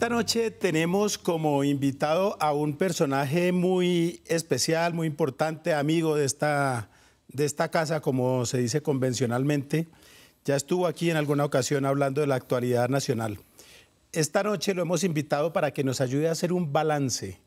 Esta noche tenemos como invitado a un personaje muy especial, muy importante, amigo de esta casa, como se dice convencionalmente. Ya estuvo aquí en alguna ocasión hablando de la actualidad nacional. Esta noche lo hemos invitado para que nos ayude a hacer un balance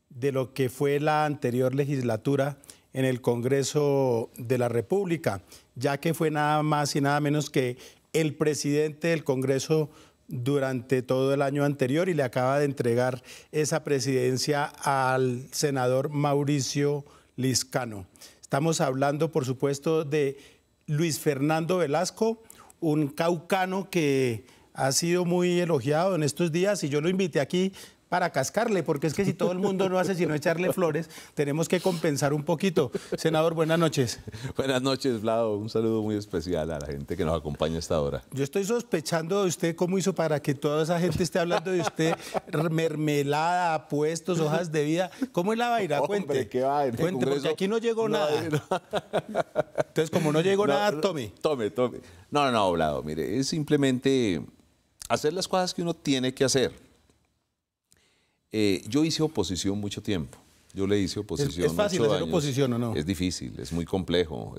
de lo que fue la anterior legislatura en el Congreso de la República, ya que fue nada más y nada menos que el presidente del Congreso durante todo el año anterior y le acaba de entregar esa presidencia al senador Mauricio Liscano. Estamos hablando, por supuesto, de Luis Fernando Velasco, un caucano que ha sido muy elogiado en estos días y yo lo invité aquí para cascarle, porque es que si todo el mundo no hace sino echarle flores, tenemos que compensar un poquito. Senador, buenas noches. Buenas noches, Vlado. Un saludo muy especial a la gente que nos acompaña a esta hora. Yo estoy sospechando de usted cómo hizo para que toda esa gente esté hablando de usted, mermelada, puestos, hojas de vida. ¿Cómo es la vaina? Cuente. Hombre, ¿qué vaina? Cuente, porque aquí no llegó nada. Entonces, como no llegó nada, tome. Tome. No, Vlado, mire, es simplemente hacer las cosas que uno tiene que hacer. Yo hice oposición mucho tiempo. Yo le hice oposición. ¿Es fácil hacer oposición o no? Es difícil, es muy complejo,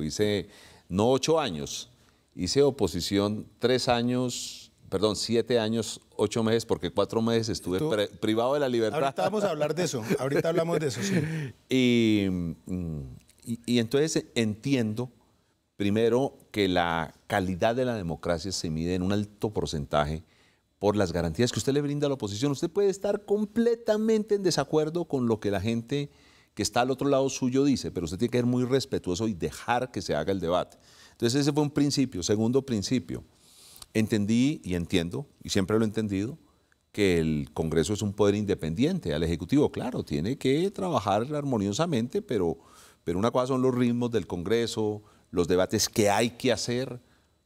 Hice, no 8 años, hice oposición 7 años, 8 meses, porque 4 meses estuve privado de la libertad. Ahorita vamos a hablar de eso, ahorita hablamos de eso, sí. Y entonces entiendo, primero, que la calidad de la democracia se mide en un alto porcentaje por las garantías que usted le brinda a la oposición. Usted puede estar completamente en desacuerdo con lo que la gente que está al otro lado suyo dice, pero usted tiene que ser muy respetuoso y dejar que se haga el debate. Entonces ese fue un principio. Segundo principio, entendí y entiendo, y siempre lo he entendido, que el Congreso es un poder independiente al Ejecutivo. Claro, tiene que trabajar armoniosamente, pero una cosa son los ritmos del Congreso, los debates que hay que hacer,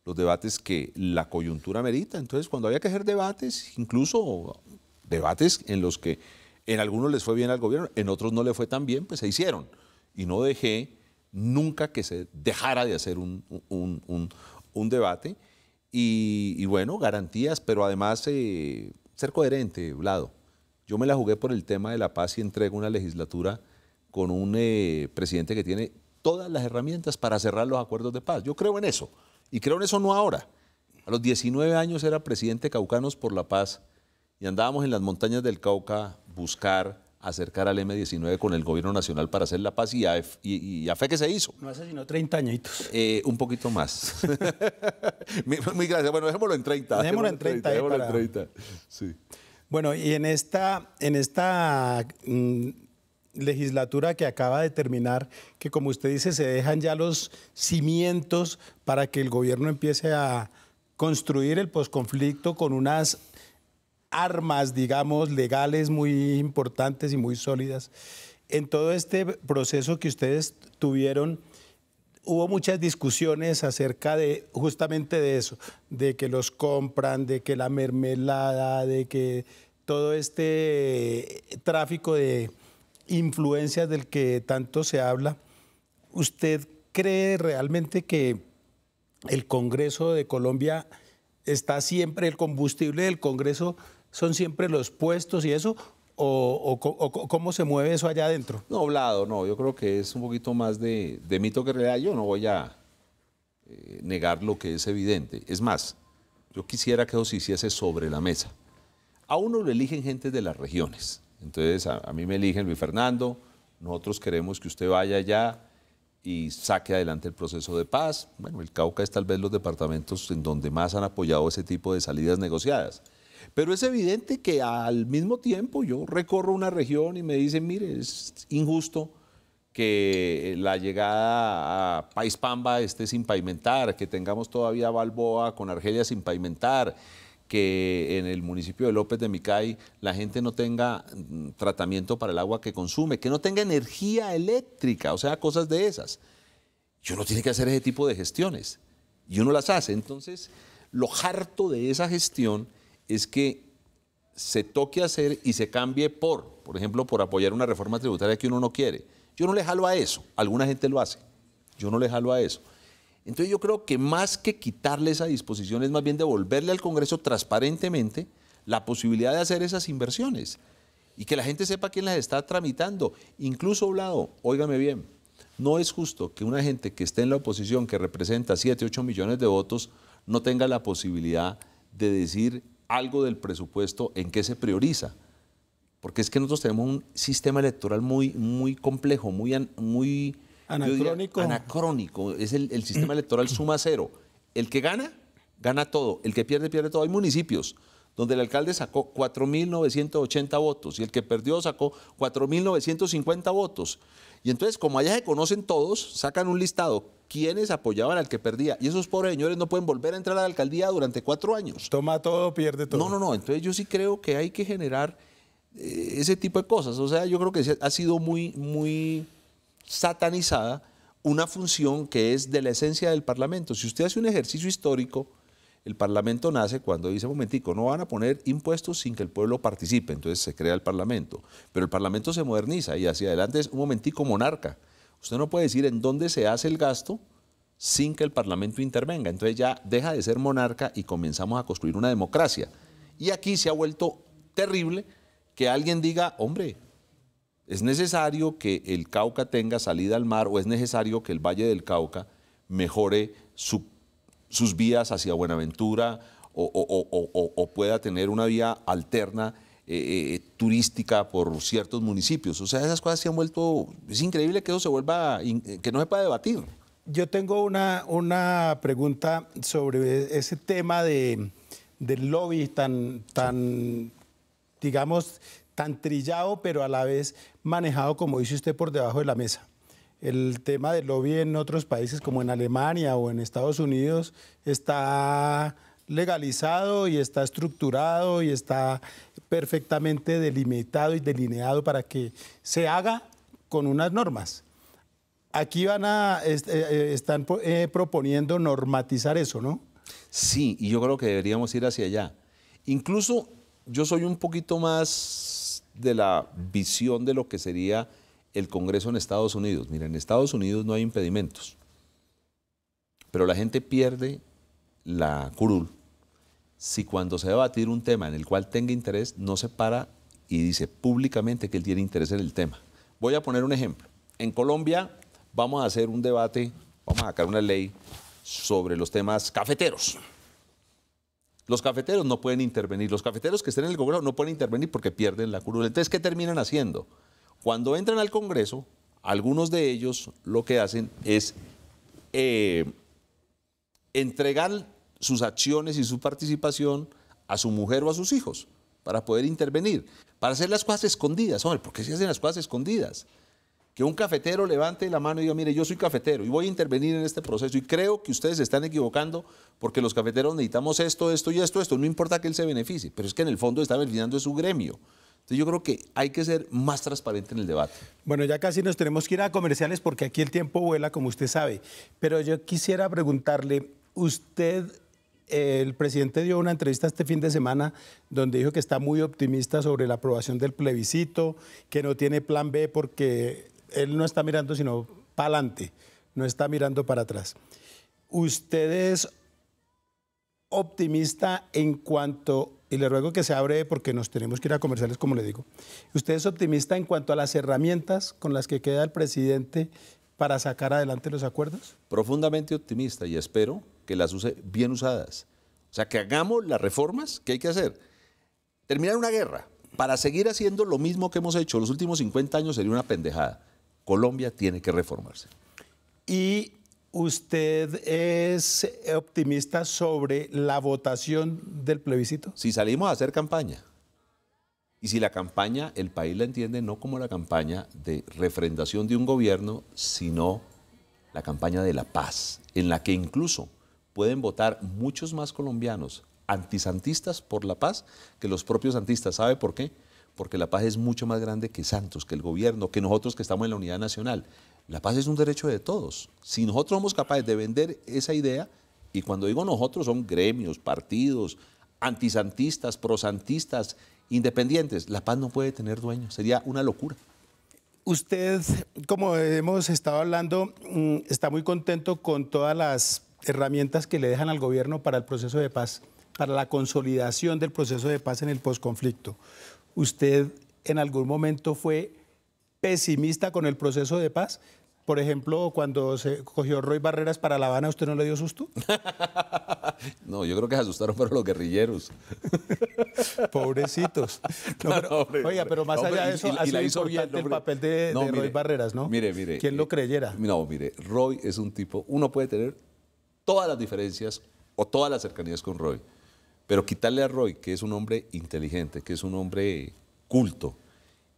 los debates que la coyuntura merita. Entonces, cuando había que hacer debates, incluso debates en los que en algunos les fue bien al gobierno, en otros no le fue tan bien, pues se hicieron. Y no dejé nunca que se dejara de hacer un debate. Y bueno, garantías, pero además ser coherente, Vlado. Yo me la jugué por el tema de la paz y entrego una legislatura con un presidente que tiene todas las herramientas para cerrar los acuerdos de paz. Yo creo en eso. Y creo en eso no ahora. A los 19 años era presidente de Caucanos por la Paz y andábamos en las montañas del Cauca buscar acercar al M-19 con el gobierno nacional para hacer la paz y a fe que se hizo. No hace sino 30 añitos. Un poquito más. Muy gracias. Bueno, dejémoslo en 30. Dejémoslo en 30. Sí. Bueno, y en esta legislatura que acaba de terminar, que como usted dice, se dejan ya los cimientos para que el gobierno empiece a construir el posconflicto con unas armas, digamos, legales muy importantes y muy sólidas. En todo este proceso que ustedes tuvieron, hubo muchas discusiones acerca de justamente de eso, de que los compran, de que la mermelada, de que todo este tráfico de influencias del que tanto se habla. ¿Usted cree realmente que el Congreso de Colombia está siempre, el combustible del Congreso son siempre los puestos y eso? ¿O cómo se mueve eso allá adentro? No, Vlado, no, yo creo que es un poquito más de mito que realidad. Yo no voy a negar lo que es evidente. Es más, yo quisiera que eso se hiciese sobre la mesa. A uno lo eligen gente de las regiones. Entonces, a mí me eligen Luis Fernando, nosotros queremos que usted vaya allá y saque adelante el proceso de paz. Bueno, el Cauca es tal vez los departamentos en donde más han apoyado ese tipo de salidas negociadas. Pero es evidente que al mismo tiempo yo recorro una región y me dicen, mire, es injusto que la llegada a País Pamba esté sin pavimentar, que tengamos todavía Balboa con Argelia sin pavimentar, que en el municipio de López de Micay la gente no tenga tratamiento para el agua que consume, que no tenga energía eléctrica, o sea, cosas de esas. Y uno tiene que hacer ese tipo de gestiones, y uno las hace. Entonces, lo harto de esa gestión es que se toque hacer y se cambie por ejemplo, por apoyar una reforma tributaria que uno no quiere. Yo no le jalo a eso, alguna gente lo hace, yo no le jalo a eso. Entonces yo creo que más que quitarle esa disposición es más bien devolverle al Congreso transparentemente la posibilidad de hacer esas inversiones y que la gente sepa quién las está tramitando. Incluso, Vlado, óigame bien, no es justo que una gente que esté en la oposición, que representa 7, 8 millones de votos, no tenga la posibilidad de decir algo del presupuesto en qué se prioriza. Porque es que nosotros tenemos un sistema electoral muy complejo, muy anacrónico. Anacrónico. Es el sistema electoral suma cero. El que gana, gana todo. El que pierde, pierde todo. Hay municipios donde el alcalde sacó 4.980 votos y el que perdió sacó 4.950 votos. Y entonces, como allá se conocen todos, sacan un listado. ¿Quiénes apoyaban al que perdía? Y esos pobres señores no pueden volver a entrar a la alcaldía durante 4 años. Toma todo, pierde todo. No. Entonces yo sí creo que hay que generar ese tipo de cosas. O sea, yo creo que ha sido muy satanizada una función que es de la esencia del Parlamento. Si usted hace un ejercicio histórico, el Parlamento nace cuando dice, un momentico, no van a poner impuestos sin que el pueblo participe, entonces se crea el Parlamento. Pero el Parlamento se moderniza y hacia adelante es un momentico monarca. Usted no puede decir en dónde se hace el gasto sin que el Parlamento intervenga. Entonces ya deja de ser monarca y comenzamos a construir una democracia. Y aquí se ha vuelto terrible que alguien diga, hombre, es necesario que el Cauca tenga salida al mar o es necesario que el Valle del Cauca mejore sus vías hacia Buenaventura o pueda tener una vía alterna turística por ciertos municipios. O sea, esas cosas se han vuelto... Es increíble que eso se vuelva... que no se pueda debatir. Yo tengo una pregunta sobre ese tema del lobby tan, digamos, tan trillado, pero a la vez manejado, como dice usted, por debajo de la mesa. El tema del lobby en otros países, como en Alemania o en Estados Unidos, está legalizado y está estructurado y está perfectamente delimitado y delineado para que se haga con unas normas. Aquí están proponiendo normatizar eso, ¿no? Sí, y yo creo que deberíamos ir hacia allá. Incluso yo soy un poquito más de la visión de lo que sería el Congreso en Estados Unidos. Mira, en Estados Unidos no hay impedimentos, pero la gente pierde la curul si cuando se va a debatir un tema en el cual tenga interés, no se para y dice públicamente que él tiene interés en el tema. Voy a poner un ejemplo. En Colombia vamos a hacer un debate, vamos a sacar una ley sobre los temas cafeteros. Los cafeteros no pueden intervenir, los cafeteros que estén en el Congreso no pueden intervenir porque pierden la curul. Entonces, ¿qué terminan haciendo? Cuando entran al Congreso, algunos de ellos lo que hacen es entregar sus acciones y su participación a su mujer o a sus hijos para poder intervenir, para hacer las cosas escondidas. Hombre, ¿por qué se hacen las cosas escondidas? Que un cafetero levante la mano y diga, mire, yo soy cafetero y voy a intervenir en este proceso y creo que ustedes se están equivocando porque los cafeteros necesitamos esto, no importa que él se beneficie, pero es que en el fondo está beneficiando de su gremio. Entonces yo creo que hay que ser más transparente en el debate. Bueno, ya casi nos tenemos que ir a comerciales porque aquí el tiempo vuela, como usted sabe. Pero yo quisiera preguntarle, el presidente dio una entrevista este fin de semana donde dijo que está muy optimista sobre la aprobación del plebiscito, que no tiene plan B porque él no está mirando sino para adelante, no está mirando para atrás. ¿Usted es optimista en cuanto, y le ruego que sea breve porque nos tenemos que ir a comerciales, como le digo, usted es optimista en cuanto a las herramientas con las que queda el presidente para sacar adelante los acuerdos? Profundamente optimista y espero que las use bien usadas. O sea, que hagamos las reformas que hay que hacer. Terminar una guerra para seguir haciendo lo mismo que hemos hecho los últimos 50 años sería una pendejada. Colombia tiene que reformarse. ¿Y usted es optimista sobre la votación del plebiscito? Si salimos a hacer campaña, y si la campaña, el país la entiende no como la campaña de refrendación de un gobierno, sino la campaña de la paz, en la que incluso pueden votar muchos más colombianos antisantistas por la paz que los propios santistas. ¿Sabe por qué? Porque la paz es mucho más grande que Santos, que el gobierno, que nosotros que estamos en la unidad nacional. La paz es un derecho de todos. Si nosotros somos capaces de vender esa idea, y cuando digo nosotros son gremios, partidos, antisantistas, prosantistas, independientes, la paz no puede tener dueño, sería una locura. Usted, como hemos estado hablando, está muy contento con todas las herramientas que le dejan al gobierno para el proceso de paz. para la consolidación del proceso de paz en el posconflicto. ¿Usted en algún momento fue pesimista con el proceso de paz? Por ejemplo, cuando se cogió Roy Barreras para La Habana, ¿usted no le dio susto? No, yo creo que se asustaron fueron los guerrilleros. Pobrecitos. No, pero, oiga, pero más allá de eso, ha sido importante el papel de Roy Barreras, ¿no? Mire. ¿Quién lo creyera? No, mire, Roy es un tipo, uno puede tener todas las diferencias o todas las cercanías con Roy, pero quitarle a Roy, que es un hombre inteligente, que es un hombre culto,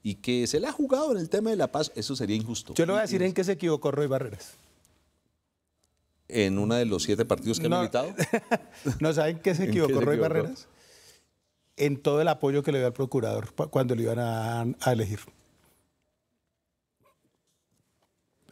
y que se le ha jugado en el tema de la paz, eso sería injusto. Yo le voy a decir en qué se equivocó Roy Barreras. ¿En uno de los 7 partidos que ha militado? ¿No saben qué se equivocó Roy Barreras? En todo el apoyo que le dio al procurador cuando lo iban a elegir.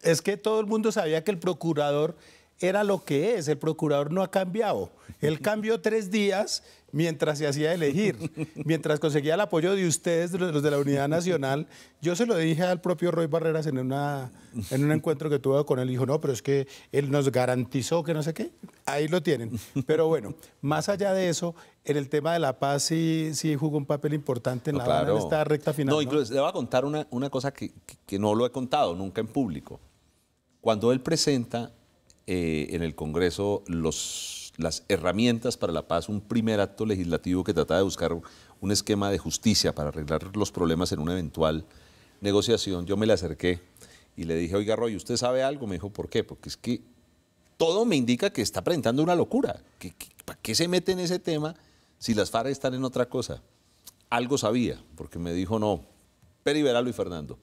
Es que todo el mundo sabía que el procurador era lo que es. El procurador no ha cambiado. Él cambió 3 días mientras se hacía elegir, mientras conseguía el apoyo de ustedes, los de la Unidad Nacional. Yo se lo dije al propio Roy Barreras en un encuentro que tuve con él. Dijo, no, pero es que él nos garantizó que no sé qué. Ahí lo tienen. Pero bueno, más allá de eso, en el tema de la paz sí jugó un papel importante en La Habana, en esta recta final. No, incluso le voy a contar una cosa que no lo he contado nunca en público. Cuando él presenta en el Congreso las herramientas para la paz, un primer acto legislativo que trata de buscar un esquema de justicia para arreglar los problemas en una eventual negociación, yo me le acerqué y le dije, oiga Roy, ¿usted sabe algo? Me dijo, ¿por qué? Porque es que todo me indica que está presentando una locura. ¿Para qué se mete en ese tema si las FARC están en otra cosa? Algo sabía, porque me dijo, no, Peri Veralo y Fernando.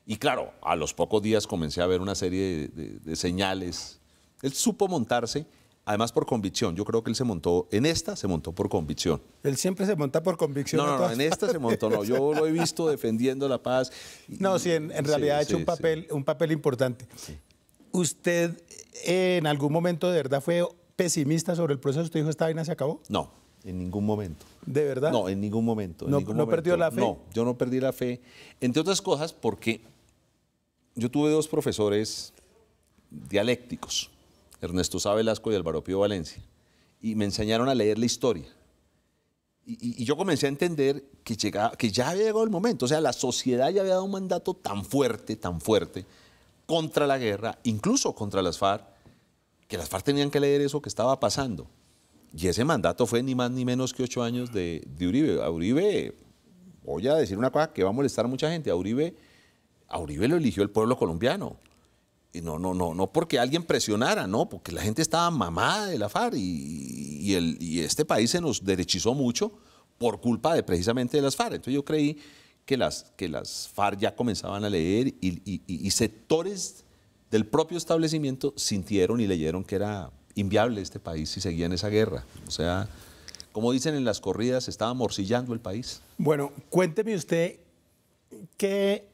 Y claro, a los pocos días comencé a ver una serie de señales. Él supo montarse, además por convicción. Yo creo que él se montó por convicción. Él siempre se monta por convicción. No, en esta se montó, no. Yo lo he visto defendiendo la paz. No, sí, en realidad ha hecho un papel importante. Sí. ¿Usted en algún momento de verdad fue pesimista sobre el proceso? ¿Usted dijo, esta vaina se acabó? No, en ningún momento. ¿De verdad? No, en ningún momento. ¿No perdió la fe? No, yo no perdí la fe. Entre otras cosas porque yo tuve 2 profesores dialécticos, Ernesto Sá Velasco y Álvaro Pío Valencia, y me enseñaron a leer la historia. Y yo comencé a entender que ya había llegado el momento. O sea, la sociedad ya había dado un mandato tan fuerte, contra la guerra, incluso contra las FARC, que las FARC tenían que leer eso que estaba pasando. Y ese mandato fue ni más ni menos que 8 años de Uribe. A Uribe, voy a decir una cosa que va a molestar a mucha gente, a Uribe lo eligió el pueblo colombiano. Y no porque alguien presionara, no, porque la gente estaba mamada de la FARC y este país se nos derechizó mucho por culpa precisamente de las FARC. Entonces yo creí que las FARC ya comenzaban a leer y sectores del propio establecimiento sintieron y leyeron que era inviable este país si seguía en esa guerra. O sea, como dicen en las corridas, estaba morcillando el país. Bueno, cuénteme usted qué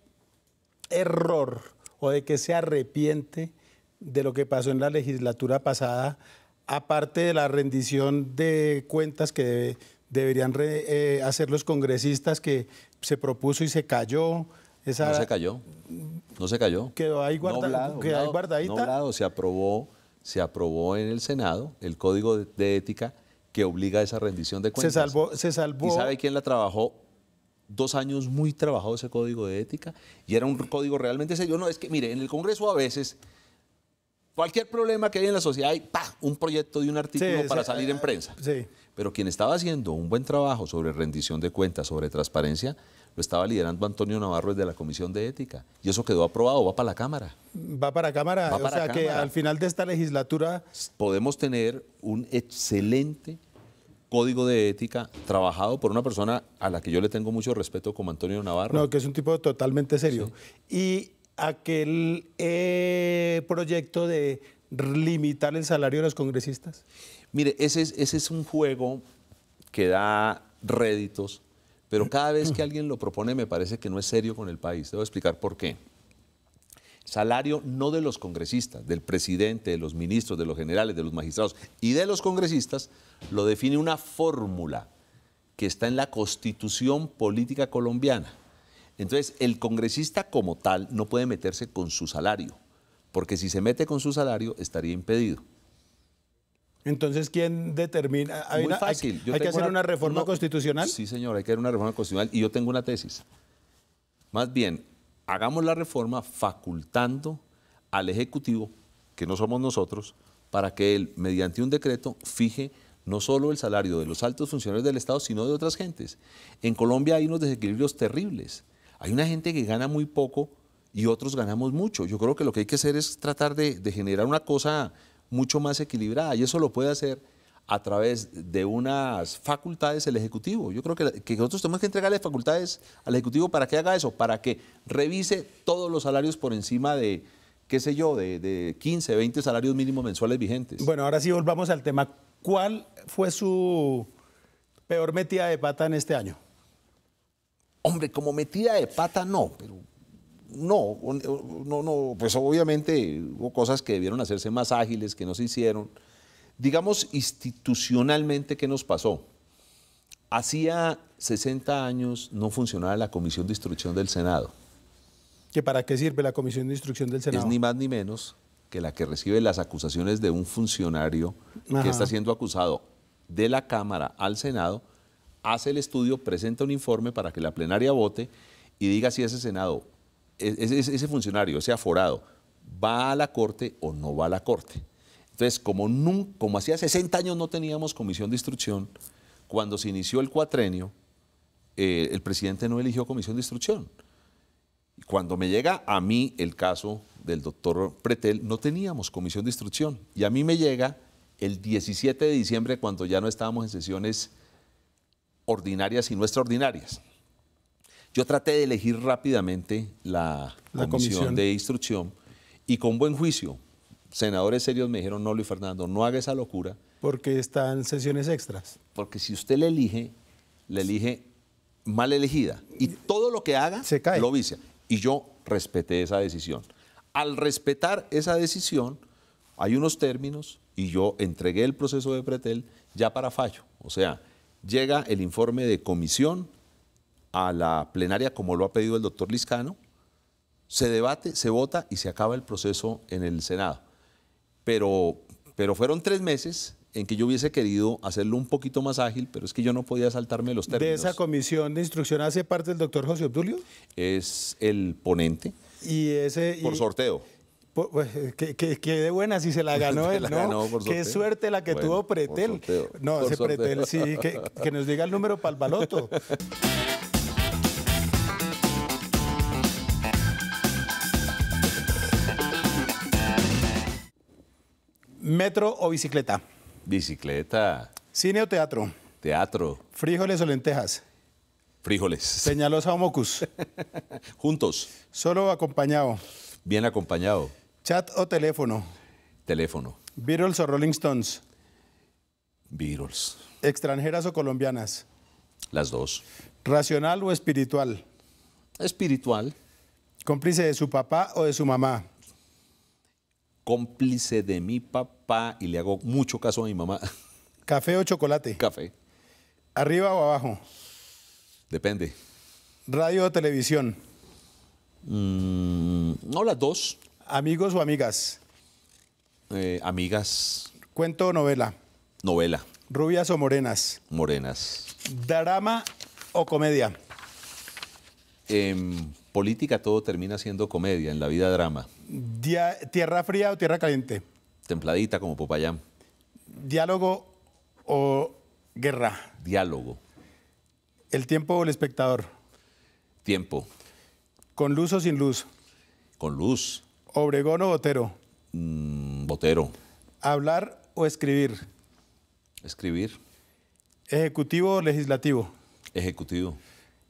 error o de qué se arrepiente de lo que pasó en la legislatura pasada, aparte de la rendición de cuentas que deberían hacer los congresistas, que se propuso y se cayó. No se cayó. Quedó ahí guardadita. Noblado, se aprobó en el Senado el Código de Ética que obliga a esa rendición de cuentas. Se salvó. ¿Y sabe quién la trabajó? 2 años muy trabajado ese código de ética y era un código realmente serio. No, es que mire, en el Congreso a veces cualquier problema que hay en la sociedad hay un proyecto de un artículo para salir en prensa. Sí. Pero quien estaba haciendo un buen trabajo sobre rendición de cuentas, sobre transparencia, lo estaba liderando Antonio Navarro desde la Comisión de Ética. Y eso quedó aprobado, va para la Cámara. Va para Cámara. O sea que al final de esta legislatura podemos tener un excelente Código de Ética trabajado por una persona a la que yo le tengo mucho respeto como Antonio Navarro. No, que es un tipo totalmente serio. Sí. Y aquel proyecto de limitar el salario de los congresistas. Mire, ese es un juego que da réditos, pero cada vez que alguien lo propone me parece que no es serio con el país. Debo explicar por qué. Salario no de los congresistas, del presidente, de los ministros, de los generales, de los magistrados y de los congresistas, lo define una fórmula que está en la Constitución Política Colombiana. Entonces, el congresista como tal no puede meterse con su salario, porque si se mete con su salario estaría impedido. Entonces, ¿quién determina? Muy fácil. ¿Hay que hacer una reforma constitucional? Sí, señor, hay que hacer una reforma constitucional y yo tengo una tesis. Más bien, hagamos la reforma facultando al Ejecutivo, que no somos nosotros, para que él, mediante un decreto, fije no solo el salario de los altos funcionarios del Estado, sino de otras gentes. En Colombia hay unos desequilibrios terribles. Hay una gente que gana muy poco y otros ganamos mucho. Yo creo que lo que hay que hacer es tratar de generar una cosa mucho más equilibrada y eso lo puede hacer a través de unas facultades el Ejecutivo. Yo creo que nosotros tenemos que entregarle facultades al Ejecutivo para que haga eso, para que revise todos los salarios por encima de, qué sé yo, de 15, 20 salarios mínimos mensuales vigentes. Bueno, ahora sí volvamos al tema. ¿Cuál fue su peor metida de pata en este año? Hombre, como metida de pata no, pero no, pues obviamente hubo cosas que debieron hacerse más ágiles, que no se hicieron. Digamos, institucionalmente, ¿qué nos pasó? Hacía 60 años no funcionaba la Comisión de Instrucción del Senado. ¿Que para qué sirve la Comisión de Instrucción del Senado? Es ni más ni menos que la que recibe las acusaciones de un funcionario que está siendo acusado de la Cámara al Senado, hace el estudio, presenta un informe para que la plenaria vote y diga si ese Senado, ese funcionario, ese aforado, va a la Corte o no va a la Corte. Entonces, como hacía 60 años no teníamos comisión de instrucción, cuando se inició el cuatrenio, el presidente no eligió comisión de instrucción. Cuando me llega a mí el caso del doctor Pretel, no teníamos comisión de instrucción. Y a mí me llega el 17 de diciembre, cuando ya no estábamos en sesiones ordinarias y no extraordinarias. Yo traté de elegir rápidamente la comisión de instrucción y con buen juicio, senadores serios me dijeron, no, Luis Fernando, no haga esa locura. Porque están sesiones extras. Porque si usted la elige mal elegida y todo lo que haga se cae. Lo vicia. Y yo respeté esa decisión. Al respetar esa decisión, hay unos términos y yo entregué el proceso de Pretel ya para fallo. O sea, llega el informe de comisión a la plenaria como lo ha pedido el doctor Lizcano, se debate, se vota y se acaba el proceso en el Senado. Pero fueron 3 meses en que yo hubiese querido hacerlo un poquito más ágil, pero es que yo no podía saltarme los términos. ¿De esa comisión de instrucción hace parte el doctor José Obdulio? Es el ponente. Por sorteo. Que de buena si se la ganó él, ¿no? Qué suerte la que tuvo Pretel. No, ese Pretel sí, que nos diga el número para el baloto. ¿Metro o bicicleta? Bicicleta. ¿Cine o teatro? Teatro. ¿Frijoles o lentejas? Frijoles. ¿Peñalosa o mocus? Juntos. ¿Solo o acompañado? Bien acompañado. ¿Chat o teléfono? Teléfono. ¿Beatles o Rolling Stones? Beatles. ¿Extranjeras o colombianas? Las dos. ¿Racional o espiritual? Espiritual. ¿Cómplice de su papá o de su mamá? Cómplice de mi papá y le hago mucho caso a mi mamá. ¿Café o chocolate? Café. ¿Arriba o abajo? Depende. ¿Radio o televisión? No, las dos. ¿Amigos o amigas? Amigas. ¿Cuento o novela? Novela. ¿Rubias o morenas? Morenas. ¿Drama o comedia? En política todo termina siendo comedia, en la vida drama. ¿Tierra fría o tierra caliente? Templadita como Popayán. ¿Diálogo o guerra? Diálogo. ¿El tiempo o el espectador? Tiempo. ¿Con luz o sin luz? Con luz. ¿Obregón o Botero? Botero. ¿Hablar o escribir? Escribir. ¿Ejecutivo o legislativo? Ejecutivo.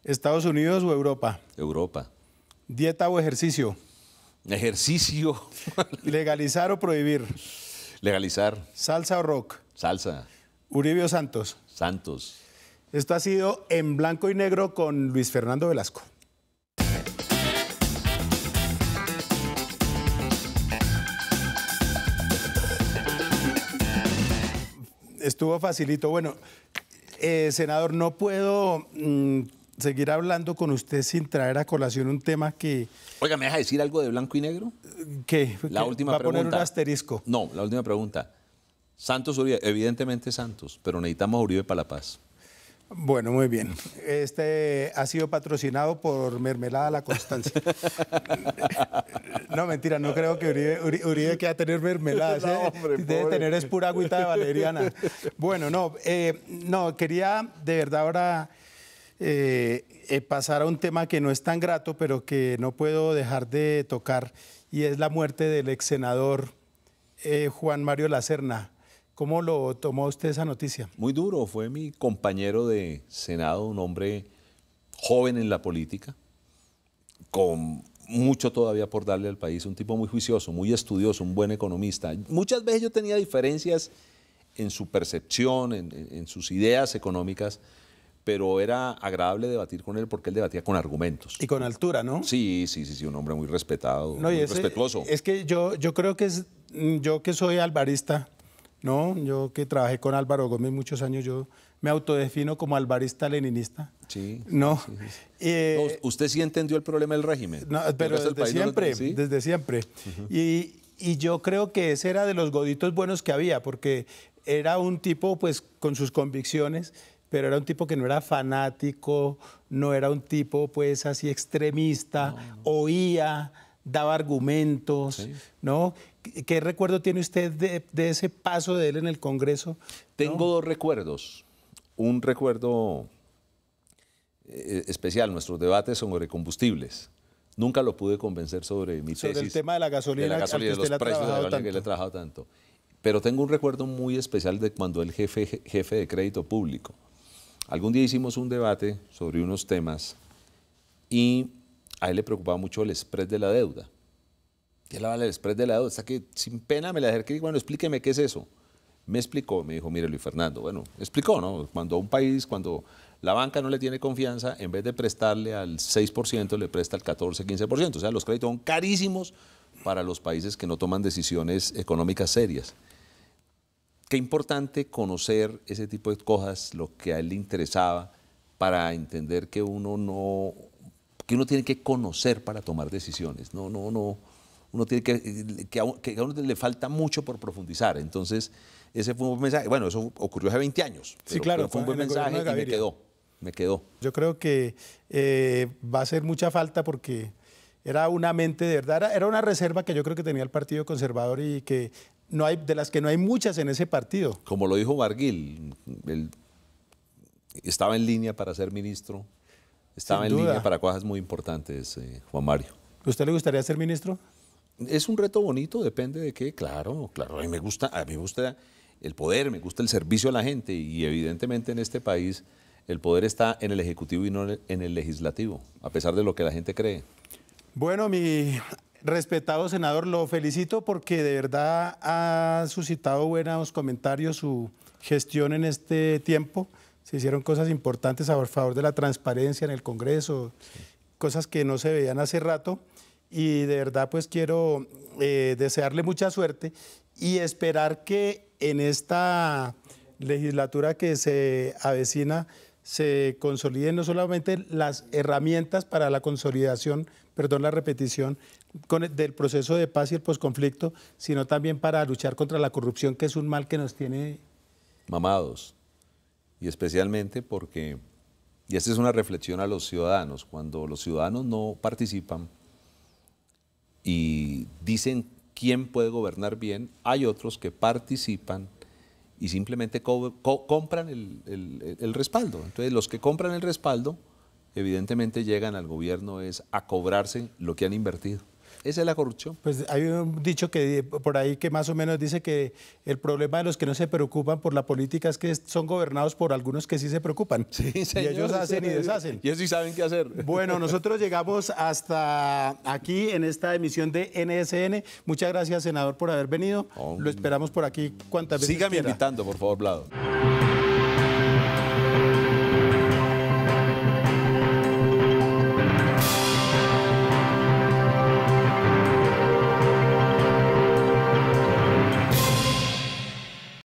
¿Estados Unidos o Europa? Europa. ¿Dieta o ejercicio? Ejercicio. ¿Legalizar o prohibir? Legalizar. ¿Salsa o rock? Salsa. ¿Uribe o Santos? Santos. Esto ha sido En Blanco y Negro con Luis Fernando Velasco. Estuvo facilito. Bueno, senador, no puedo seguir hablando con usted sin traer a colación un tema que... Oiga, ¿me deja decir algo de blanco y negro? ¿Qué? La última pregunta. ¿Va a poner pregunta. un asterisco? No, la última pregunta. Santos Uribe, evidentemente Santos, pero necesitamos a Uribe para la paz. Bueno, muy bien. Este ha sido patrocinado por Mermelada La Constancia. No, mentira, no creo que Uribe quiera tener mermelada. No, hombre, debe pobre. tener es pura agüita de valeriana. Bueno, no, quería de verdad ahora pasar a un tema que no es tan grato, pero que no puedo dejar de tocar, y es la muerte del ex senador Juan Mario Lacerna. ¿Cómo lo tomó usted esa noticia? Muy duro, fue mi compañero de Senado, un hombre joven en la política, con mucho todavía por darle al país, un tipo muy juicioso, muy estudioso, un buen economista. Muchas veces yo tenía diferencias en su percepción, en sus ideas económicas, pero era agradable debatir con él porque él debatía con argumentos. Y con altura, ¿no? Sí, un hombre muy respetado, No, muy respetuoso. Es que yo creo que yo que soy alvarista, ¿no? Yo que trabajé con Álvaro Gómez muchos años, yo me autodefino como alvarista leninista. Sí. ¿No? No, usted sí entendió el problema del régimen. No, pero desde siempre. Y yo creo que ese era de los goditos buenos que había, porque era un tipo pues con sus convicciones, pero era un tipo que no era fanático, no era un tipo pues así extremista, oía, daba argumentos, ¿no? ¿Qué recuerdo tiene usted de ese paso de él en el Congreso? Tengo dos recuerdos. Un recuerdo especial, nuestros debates sobre combustibles. Nunca lo pude convencer sobre mi tesis. Sobre el tema de la gasolina, de los precios de la gasolina que le he trabajado tanto. Pero tengo un recuerdo muy especial de cuando él jefe de crédito público. Algún día hicimos un debate sobre unos temas y a él le preocupaba mucho el spread de la deuda. Y él hablaba del spread de la deuda, hasta que sin pena me le acerqué y bueno, explíqueme qué es eso. Me explicó, me dijo, mire Luis Fernando, bueno, explicó, ¿no? Cuando un país, cuando la banca no le tiene confianza, en vez de prestarle al 6%, le presta al 14, 15%. O sea, los créditos son carísimos para los países que no toman decisiones económicas serias. Qué importante conocer ese tipo de cosas, lo que a él le interesaba, para entender que uno tiene que conocer para tomar decisiones. Uno tiene que a uno le falta mucho por profundizar. Entonces, ese fue un buen mensaje. Bueno, eso ocurrió hace 20 años. Sí, claro. Pero fue un buen mensaje y me quedó. Yo creo que va a hacer mucha falta porque era una mente de verdad, era una reserva que yo creo que tenía el Partido Conservador y que de las que no hay muchas en ese partido. Como lo dijo Barguil, él estaba en línea para ser ministro, estaba en línea para cosas muy importantes, Juan Mario. ¿A usted le gustaría ser ministro? Es un reto bonito, depende de qué, claro. A mí me gusta el poder, me gusta el servicio a la gente y evidentemente en este país el poder está en el Ejecutivo y no en el Legislativo, a pesar de lo que la gente cree. Bueno, mi respetado senador, lo felicito porque de verdad ha suscitado buenos comentarios su gestión en este tiempo. Se hicieron cosas importantes a favor de la transparencia en el Congreso, cosas que no se veían hace rato. Y de verdad pues quiero desearle mucha suerte y esperar que en esta legislatura que se avecina se consoliden no solamente las herramientas para la consolidación, perdón la repetición, del proceso de paz y el posconflicto, sino también para luchar contra la corrupción, que es un mal que nos tiene mamados. Y especialmente porque, y esta es una reflexión a los ciudadanos, cuando los ciudadanos no participan y dicen quién puede gobernar bien, hay otros que participan y simplemente compran el respaldo. Entonces, los que compran el respaldo, evidentemente llegan al gobierno a cobrarse lo que han invertido. Esa es la corrupción. Pues hay un dicho que por ahí que más o menos dice que el problema de los que no se preocupan por la política es que son gobernados por algunos que sí se preocupan. Sí, señor, y ellos hacen y deshacen. Y ellos sí saben qué hacer. Bueno, nosotros llegamos hasta aquí en esta emisión de NSN. Muchas gracias, senador, por haber venido. Lo esperamos por aquí cuantas veces Sígame quiera. invitando, por favor, Vlado.